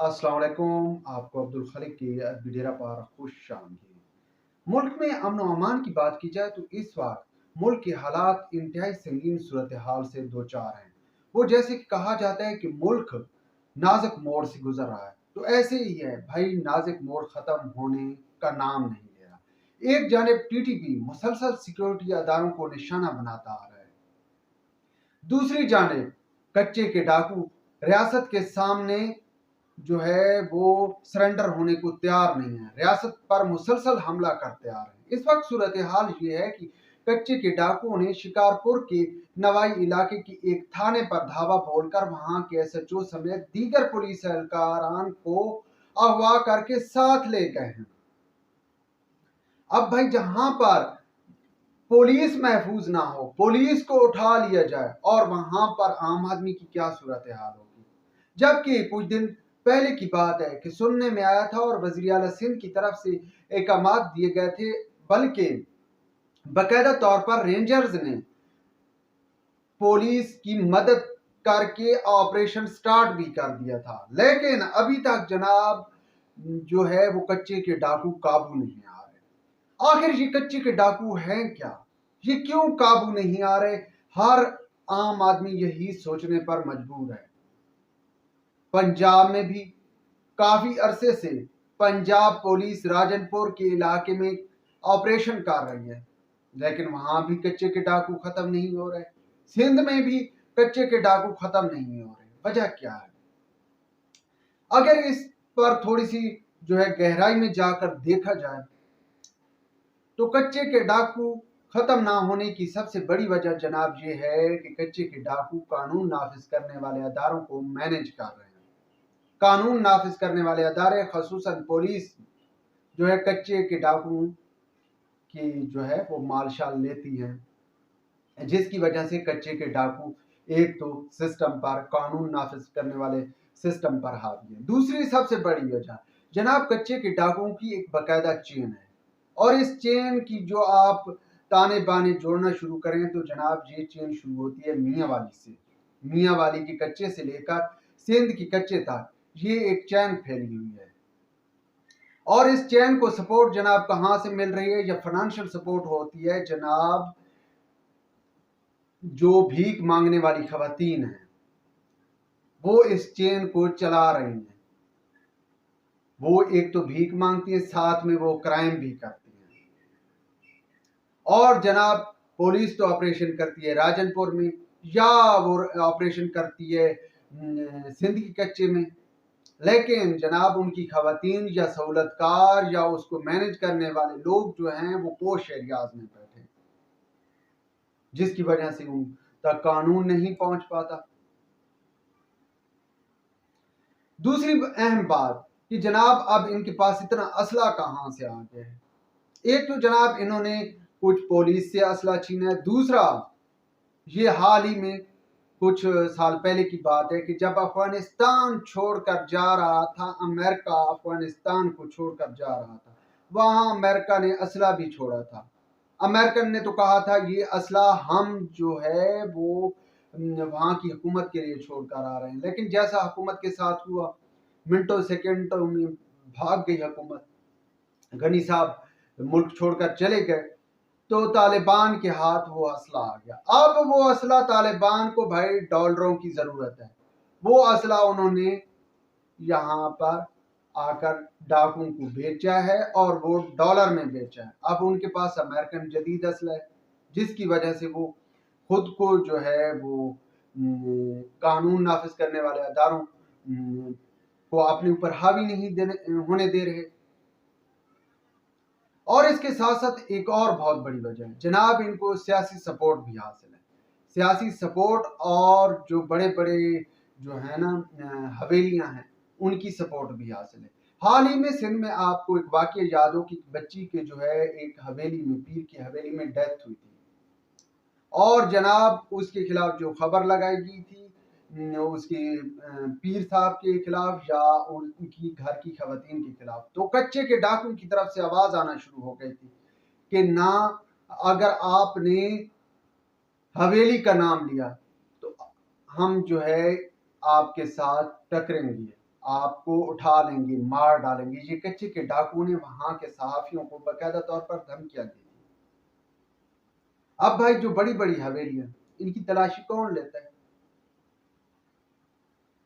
अस्सलाम वालेकुम। आपको अब्दुल खलीक की वीडियो पर खुश आमदीद। मुल्क में अमन व अमान की बात की जाए तो इस वक्त मुल्क के हालात इंतहाई संगीन सूरत हाल से दो चार हैं। वो जैसे कि कहा जाता है कि मुल्क नाजुक मोड़ से गुजर रहा है, तो ऐसे ही है भाई, नाजुक मोड़ खत्म होने का नाम नहीं ले रहा। एक जानिब टीटीपी मुसलसल सिक्योरिटी अदारों को निशाना बनाता आ रहा है, दूसरी जानिब कच्चे के डाकू रियासत के सामने जो है वो सरेंडर होने को तैयार नहीं है, रियासत पर मुसलसल हमला करते आ रहे हैं। इस वक्त सूरत हाल ये है कि कच्चे के डाकुओं ने शिकारपुर के नवाई इलाके की एक थाने पर धावा बोलकर वहां के एसएचओ समेत दीगर पुलिस एहलकारान को अगवा करके साथ ले गए हैं। अब भाई, जहां पर पुलिस महफूज ना हो, पुलिस को उठा लिया जाए, और वहां पर आम आदमी की क्या सूरत हाल होगी। जबकि कुछ दिन पहले की बात है कि सुनने में आया था और वज़ीर आला सिंध की तरफ से एहकामात दिए गए थे, बल्कि बाकायदा तौर पर रेंजर्स ने पुलिस की मदद करके ऑपरेशन स्टार्ट भी कर दिया था, लेकिन अभी तक जनाब जो है वो कच्चे के डाकू काबू नहीं आ रहे। आखिर ये कच्चे के डाकू हैं क्या, ये क्यों काबू नहीं आ रहे? हर आम आदमी यही सोचने पर मजबूर है। पंजाब में भी काफी अरसे से पंजाब पुलिस राजनपुर के इलाके में ऑपरेशन कर रही है, लेकिन वहां भी कच्चे के डाकू खत्म नहीं हो रहे। सिंध में भी कच्चे के डाकू खत्म नहीं हो रहे। वजह क्या है? अगर इस पर थोड़ी सी जो है गहराई में जाकर देखा जाए तो कच्चे के डाकू खत्म ना होने की सबसे बड़ी वजह जनाब ये है कि कच्चे के डाकू कानून नाफिज करने वाले अदारों को मैनेज कर रहे हैं। कानून नाफिज करने वाले अदारे खसूसन पुलिस जो है कच्चे के डाकू की जो है वो मालशाल लेती है, जिसकी वजह से कच्चे के डाकू एक तो सिस्टम पर, कानून नाफिज करने वाले सिस्टम पर हावी है। दूसरी सबसे बड़ी वजह जनाब कच्चे के डाकुओं की एक बाकायदा चेन है, और इस चेन की जो आप ताने बाने जोड़ना शुरू करें तो जनाब ये चेन शुरू होती है मियाँ वाली से। मियाँ वाली के कच्चे से लेकर सिंध की कच्चे तक ये एक चैन फैली हुई है, और इस चैन को सपोर्ट जनाब कहां से मिल रही है? या फाइनेंशियल सपोर्ट होती है जनाब जो भीख मांगने वाली खवातीन हैं, वो इस चेन को चला रही हैं। वो एक तो भीख मांगती हैं, साथ में वो क्राइम भी करती हैं। और जनाब पुलिस तो ऑपरेशन करती है राजनपुर में, या वो ऑपरेशन करती है सिंध के कच्चे में, लेकिन जनाब उनकी खवातीन या सहूलतकार या उसको मैनेज करने वाले लोग जो हैं वो पोश एरियाज में बैठे, जिसकी वजह से उन तक कानून नहीं पहुंच पाता। दूसरी अहम बात कि जनाब अब इनके पास इतना असला कहां से आ गया है। एक तो जनाब इन्होंने कुछ पुलिस से असला छीना है, दूसरा ये हाल ही में कुछ साल पहले की बात है कि जब अफगानिस्तान छोड़कर जा रहा था, अमेरिका अफगानिस्तान को छोड़कर जा रहा था, वहां अमेरिका ने असला भी छोड़ा था। अमेरिकन ने तो कहा था ये असला हम जो है वो वहां की हुकूमत के लिए छोड़कर आ रहे हैं, लेकिन जैसा हुकूमत के साथ हुआ, मिनटों सेकेंडों में भाग गई हुकूमत, गनी साहब मुल्क छोड़कर चले गए, तो तालिबान के हाथ वो असला आ गया। अब वो असला तालिबान को भाई डॉलरों की जरूरत है, वो असला उन्होंने यहाँ पर आकर डाकुओं को बेचा है, और वो डॉलर में बेचा है। अब उनके पास अमेरिकन जदीद असला है, जिसकी वजह से वो खुद को जो है वो कानून नाफिज करने वाले अदारों को अपने ऊपर हावी नहीं होने दे रहे। और इसके साथ साथ एक और बहुत बड़ी वजह है जनाब, इनको सियासी सपोर्ट भी हासिल है। सियासी सपोर्ट और जो बड़े बड़े जो है ना हवेलियां हैं, उनकी सपोर्ट भी हासिल है। हाल ही में सिंध में आपको एक वाकया याद हो कि बच्ची के जो है एक हवेली में, पीर की हवेली में डेथ हुई थी, और जनाब उसके खिलाफ जो खबर लगाई गई थी उसके पीर साहब के खिलाफ या उनकी घर की खवातीन के खिलाफ, तो कच्चे के डाकू की तरफ से आवाज आना शुरू हो गई थी कि ना, अगर आपने हवेली का नाम लिया तो हम जो है आपके साथ टकरेंगे। آپ کو اٹھا لیں گے، مار ڈالیں گے۔ یہ کچے کے ڈاکو نے وہاں کے صحافیوں کو باقاعدہ طور پر دھمکیاں دی۔ اب بھائی جو بڑی بڑی حویلیاں ان کی تلاشی کون لیتا ہے؟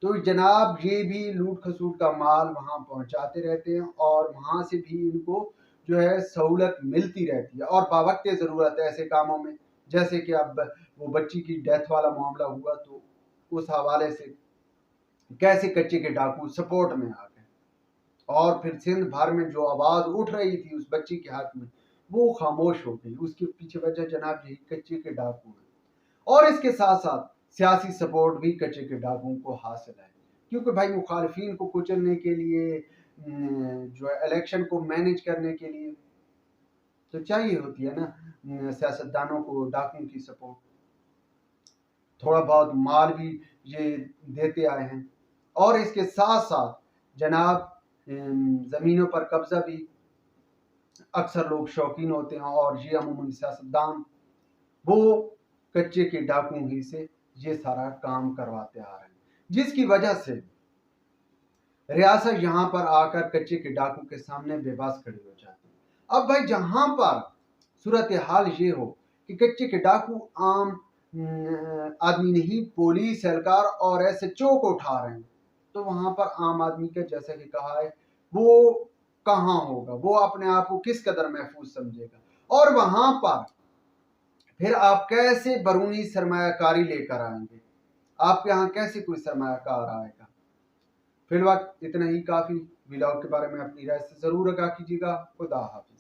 تو جناب یہ بھی لوٹ کھسوٹ کا مال وہاں پہنچاتے رہتے ہیں اور وہاں سے بھی ان کو جو ہے سہولت ملتی رہتی ہے، اور باوقت ضرورت ایسے کاموں میں، جیسے کہ اب وہ بچی کی ڈیتھ والا معاملہ ہوا تو اس حوالے سے کیسے کچے کے ڈاکو سپورٹ میں آ گئے، اور پھر سندھ بھر میں جو آواز اٹھ رہی تھی اس بچی کے حق میں وہ خاموش ہو گئی۔ اس کے پیچھے وجہ جناب یہی کچے کے ڈاکو ہیں، اور اس کے ساتھ ساتھ سیاسی سپورٹ بھی کچے کے ڈاکوؤں کو حاصل ہے، کیونکہ بھائی مخالفین کو کچلنے کے لیے جو ہے الیکشن کو مینیج کرنے کے لیے تو چاہیے ہوتی ہے نا سیاستدانوں کو ڈاکوؤں کی سپورٹ، تھوڑا بہت مال بھی یہ دیتے آئے ہیں، اور اس کے ساتھ ساتھ جناب زمینوں پر قبضہ بھی اکثر لوگ شوقین ہوتے ہیں، اور یہ عموماً سیاستدان وہ کچے کے ڈاکوؤں ہی سے یہ سارا کام کرواتے آ رہے ہیں، جس کی وجہ سے ریاست یہاں پر آ کر کچے کے ڈاکو کے سامنے بے بس کھڑی ہو جاتی ہے۔ اب بھائی جہاں پر صورتحال یہ ہو کہ کچے کے ڈاکو عام آدمی نہیں، پولیس اہلکار اور ایس ایچ او کو اٹھا رہے ہیں، تو وہاں پر عام آدمی کا جیسا کہ کہا ہے وہ کہاں ہوگا، وہ اپنے آپ کو کس قدر محفوظ سمجھے گا، اور وہاں پر پھر آپ کیسے بیرونی سرمایہ کاری لے کر آئیں گے؟ آپ کے یہاں کیسے کوئی سرمایہ کار آئے گا؟ فی الوقت اتنا ہی کافی۔ ولاگ کے بارے میں اپنی رائے سے ضرور آگاہ کیجیے گا۔ خدا حافظ۔